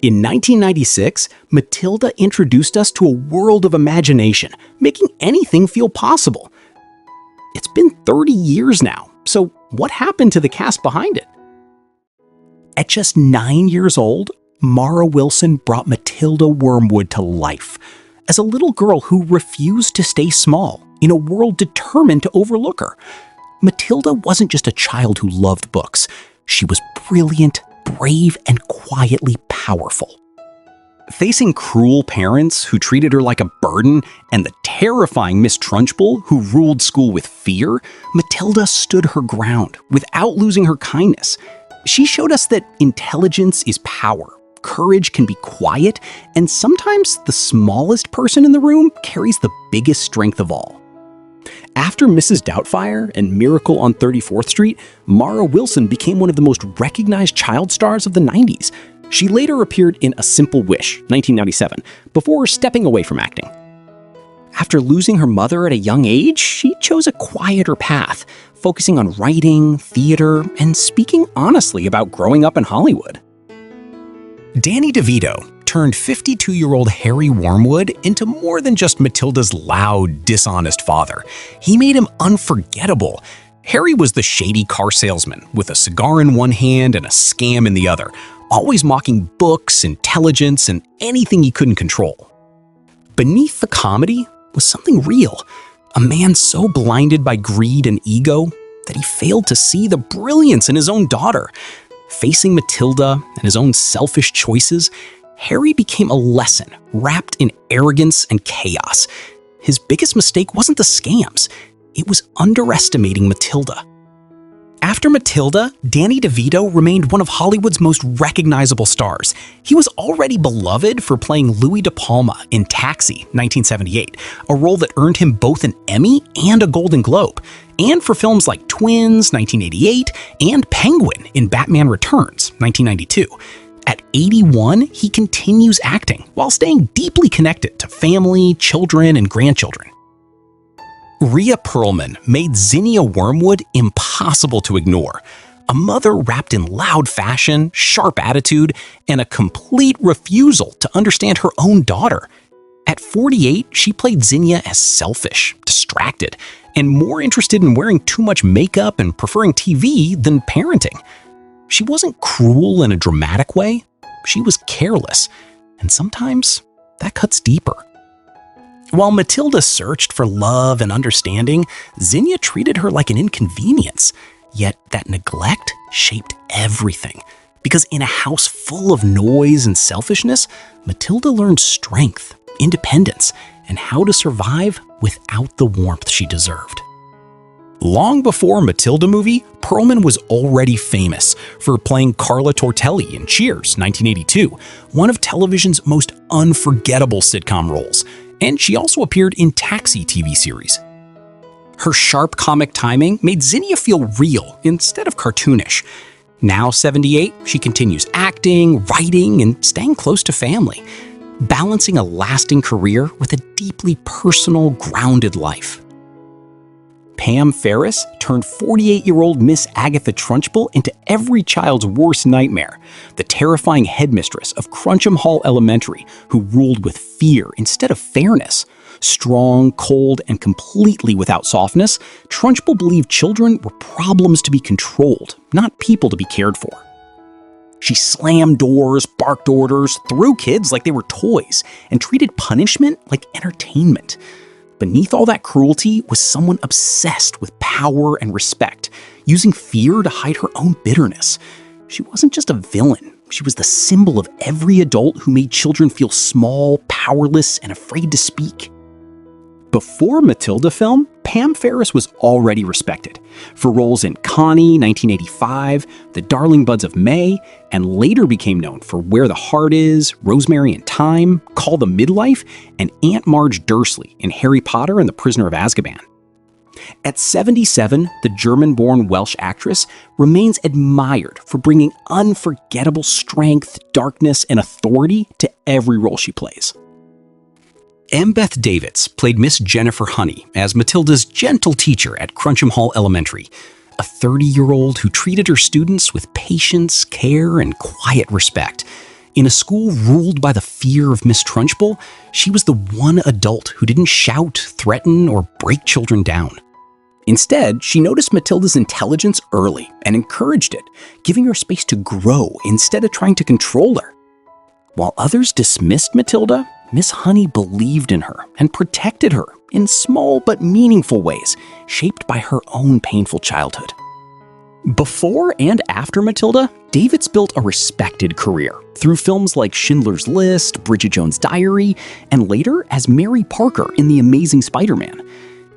In 1996, Matilda introduced us to a world of imagination, making anything feel possible. It's been 30 years now, so what happened to the cast behind it? At just 9 years old, Mara Wilson brought Matilda Wormwood to life as a little girl who refused to stay small in a world determined to overlook her. Matilda wasn't just a child who loved books. She was brilliant, brave, and quietly powerful. Facing cruel parents who treated her like a burden and the terrifying Miss Trunchbull who ruled school with fear, Matilda stood her ground without losing her kindness. She showed us that intelligence is power, courage can be quiet, and sometimes the smallest person in the room carries the biggest strength of all. After Mrs. Doubtfire and Miracle on 34th Street, Mara Wilson became one of the most recognized child stars of the 90s. She later appeared in A Simple Wish, 1997, before stepping away from acting. After losing her mother at a young age, she chose a quieter path, focusing on writing, theater, and speaking honestly about growing up in Hollywood. Danny DeVito turned 52-year-old Harry Wormwood into more than just Matilda's loud, dishonest father. He made him unforgettable. Harry was the shady car salesman with a cigar in one hand and a scam in the other, always mocking books, intelligence, and anything he couldn't control. Beneath the comedy was something real, a man so blinded by greed and ego that he failed to see the brilliance in his own daughter. Facing Matilda and his own selfish choices, Harry became a lesson wrapped in arrogance and chaos. His biggest mistake wasn't the scams, it was underestimating Matilda. After Matilda, Danny DeVito remained one of Hollywood's most recognizable stars. He was already beloved for playing Louis De Palma in Taxi, 1978, a role that earned him both an Emmy and a Golden Globe, and for films like Twins, 1988, and Penguin in Batman Returns, 1992. At 81, he continues acting while staying deeply connected to family, children, and grandchildren. Rhea Perlman made Zinnia Wormwood impossible to ignore. A mother wrapped in loud fashion, sharp attitude, and a complete refusal to understand her own daughter. At 48, she played Zinnia as selfish, distracted, and more interested in wearing too much makeup and preferring TV than parenting. She wasn't cruel in a dramatic way. She was careless, and sometimes that cuts deeper. While Matilda searched for love and understanding, Zinnia treated her like an inconvenience. Yet that neglect shaped everything. Because in a house full of noise and selfishness, Matilda learned strength, independence, and how to survive without the warmth she deserved. Long before Matilda movie, Perlman was already famous for playing Carla Tortelli in Cheers, 1982, one of television's most unforgettable sitcom roles. And she also appeared in Taxi TV series. Her sharp comic timing made Zinnia feel real instead of cartoonish. Now 78, she continues acting, writing, and staying close to family, balancing a lasting career with a deeply personal, grounded life. Pam Ferris turned 48-year-old Miss Agatha Trunchbull into every child's worst nightmare, the terrifying headmistress of Cruncham Hall Elementary who ruled with fear instead of fairness. Strong, cold, and completely without softness, Trunchbull believed children were problems to be controlled, not people to be cared for. She slammed doors, barked orders, threw kids like they were toys, and treated punishment like entertainment. Beneath all that cruelty was someone obsessed with power and respect, using fear to hide her own bitterness. She wasn't just a villain. She was the symbol of every adult who made children feel small, powerless, and afraid to speak. Before Matilda film, Pam Ferris was already respected for roles in Connie, 1985, The Darling Buds of May, and later became known for Where the Heart Is, Rosemary and Thyme, Call the Midlife, and Aunt Marge Dursley in Harry Potter and the Prisoner of Azkaban. At 77, the German-born Welsh actress remains admired for bringing unforgettable strength, darkness, and authority to every role she plays. Embeth Davidtz played Miss Jennifer Honey as Matilda's gentle teacher at Cruncham Hall Elementary, a 30-year-old who treated her students with patience, care, and quiet respect. In a school ruled by the fear of Miss Trunchbull, she was the one adult who didn't shout, threaten, or break children down. Instead, she noticed Matilda's intelligence early and encouraged it, giving her space to grow instead of trying to control her. While others dismissed Matilda, Miss Honey believed in her and protected her in small but meaningful ways, shaped by her own painful childhood. Before and after Matilda, Davidtz built a respected career through films like Schindler's List, Bridget Jones' Diary, and later as Mary Parker in The Amazing Spider-Man.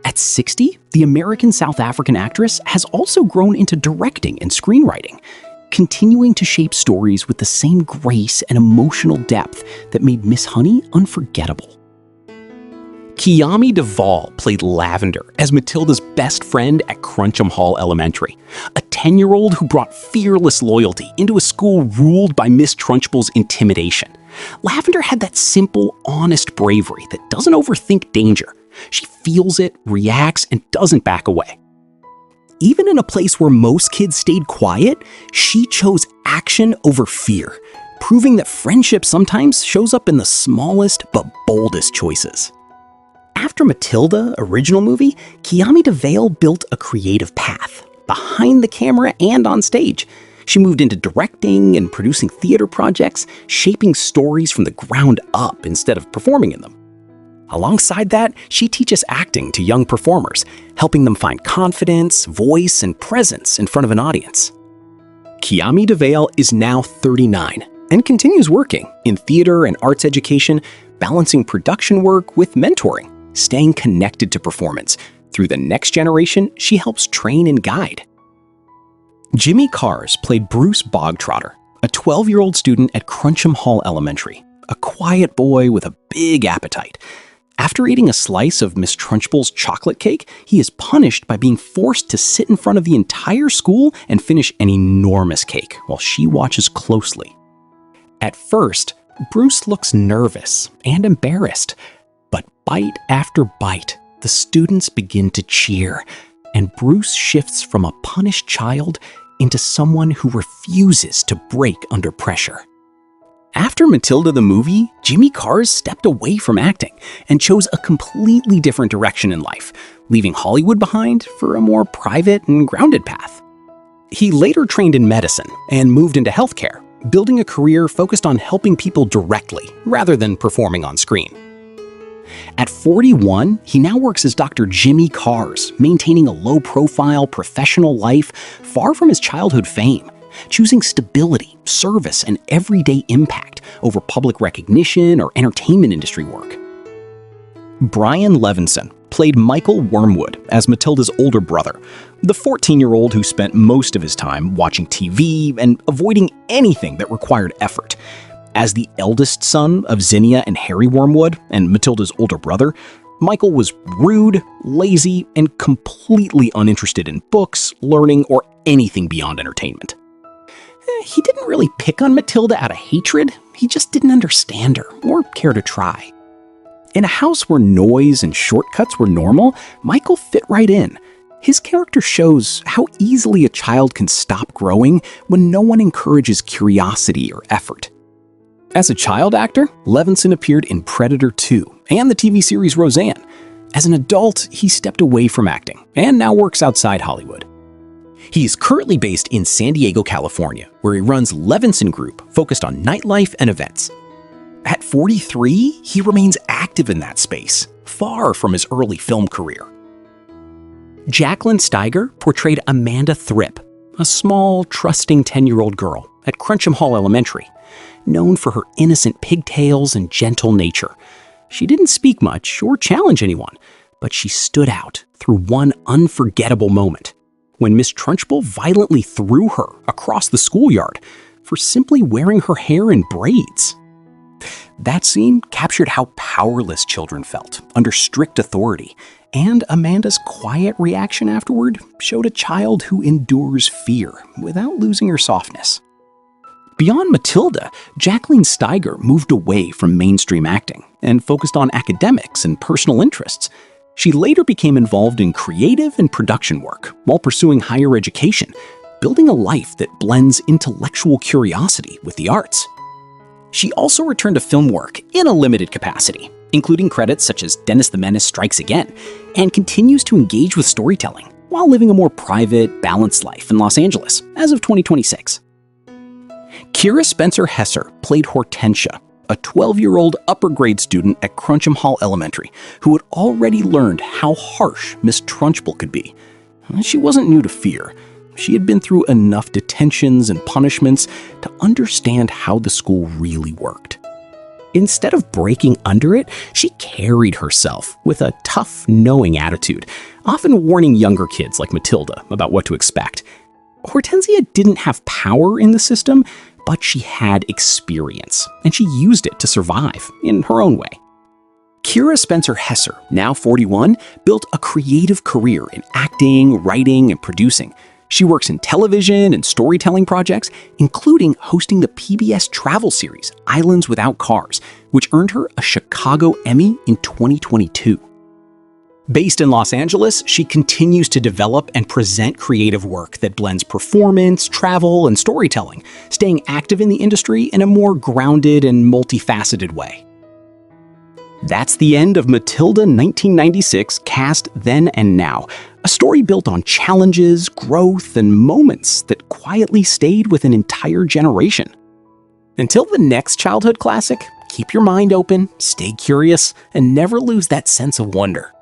At 60, the American-South African actress has also grown into directing and screenwriting, continuing to shape stories with the same grace and emotional depth that made Miss Honey unforgettable. Kiami Dahl played Lavender as Matilda's best friend at Cruncham Hall Elementary, a 10-year-old who brought fearless loyalty into a school ruled by Miss Trunchbull's intimidation. Lavender had that simple, honest bravery that doesn't overthink danger. She feels it, reacts, and doesn't back away. Even in a place where most kids stayed quiet, she chose action over fear, proving that friendship sometimes shows up in the smallest but boldest choices. After Matilda original movie, Kiami Dahl built a creative path, behind the camera and on stage. She moved into directing and producing theater projects, shaping stories from the ground up instead of performing in them. Alongside that, she teaches acting to young performers, helping them find confidence, voice, and presence in front of an audience. Kiami Dahl is now 39 and continues working in theater and arts education, balancing production work with mentoring, staying connected to performance. Through the next generation, she helps train and guide. Jimmy Karz played Bruce Bogtrotter, a 12-year-old student at Cruncham Hall Elementary, a quiet boy with a big appetite. After eating a slice of Miss Trunchbull's chocolate cake, he is punished by being forced to sit in front of the entire school and finish an enormous cake while she watches closely. At first, Bruce looks nervous and embarrassed, but bite after bite, the students begin to cheer, and Bruce shifts from a punished child into someone who refuses to break under pressure. After Matilda the movie, Jimmy Karz stepped away from acting and chose a completely different direction in life, leaving Hollywood behind for a more private and grounded path. He later trained in medicine and moved into healthcare, building a career focused on helping people directly rather than performing on screen. At 41, he now works as Dr. Jimmy Karz, maintaining a low-profile professional life far from his childhood fame, choosing stability, service, and everyday impact over public recognition or entertainment industry work. Brian Levinson played Michael Wormwood as Matilda's older brother, the 14-year-old who spent most of his time watching TV and avoiding anything that required effort. As the eldest son of Zinnia and Harry Wormwood and Matilda's older brother, Michael was rude, lazy, and completely uninterested in books, learning, or anything beyond entertainment. He didn't really pick on Matilda out of hatred, he just didn't understand her or care to try. In a house where noise and shortcuts were normal, Michael fit right in. His character shows how easily a child can stop growing when no one encourages curiosity or effort. As a child actor, Levinson appeared in Predator 2 and the TV series Roseanne. As an adult, he stepped away from acting and now works outside Hollywood. He is currently based in San Diego, California, where he runs Levinson Group, focused on nightlife and events. At 43, he remains active in that space, far from his early film career. Jacqueline Steiger portrayed Amanda Thripp, a small, trusting 10-year-old girl at Cruncham Hall Elementary, known for her innocent pigtails and gentle nature. She didn't speak much or challenge anyone, but she stood out through one unforgettable moment, when Miss Trunchbull violently threw her across the schoolyard for simply wearing her hair in braids. That scene captured how powerless children felt under strict authority, and Amanda's quiet reaction afterward showed a child who endures fear without losing her softness. Beyond Matilda, Jacqueline Steiger moved away from mainstream acting and focused on academics and personal interests. She later became involved in creative and production work while pursuing higher education, building a life that blends intellectual curiosity with the arts. She also returned to film work in a limited capacity, including credits such as Dennis the Menace Strikes Again, and continues to engage with storytelling while living a more private, balanced life in Los Angeles as of 2026. Kira Spencer Hesser played Hortensia, a 12-year-old upper-grade student at Cruncham Hall Elementary who had already learned how harsh Miss Trunchbull could be. She wasn't new to fear. She had been through enough detentions and punishments to understand how the school really worked. Instead of breaking under it, she carried herself with a tough, knowing attitude, often warning younger kids like Matilda about what to expect. Hortensia didn't have power in the system, but she had experience, and she used it to survive in her own way. Kira Spencer Hesser, now 41, built a creative career in acting, writing, and producing. She works in television and storytelling projects, including hosting the PBS travel series Islands Without Karz, which earned her a Chicago Emmy in 2022. Based in Los Angeles, she continues to develop and present creative work that blends performance, travel, and storytelling, staying active in the industry in a more grounded and multifaceted way. That's the end of Matilda 1996 Cast Then and Now, a story built on challenges, growth, and moments that quietly stayed with an entire generation. Until the next childhood classic, keep your mind open, stay curious, and never lose that sense of wonder.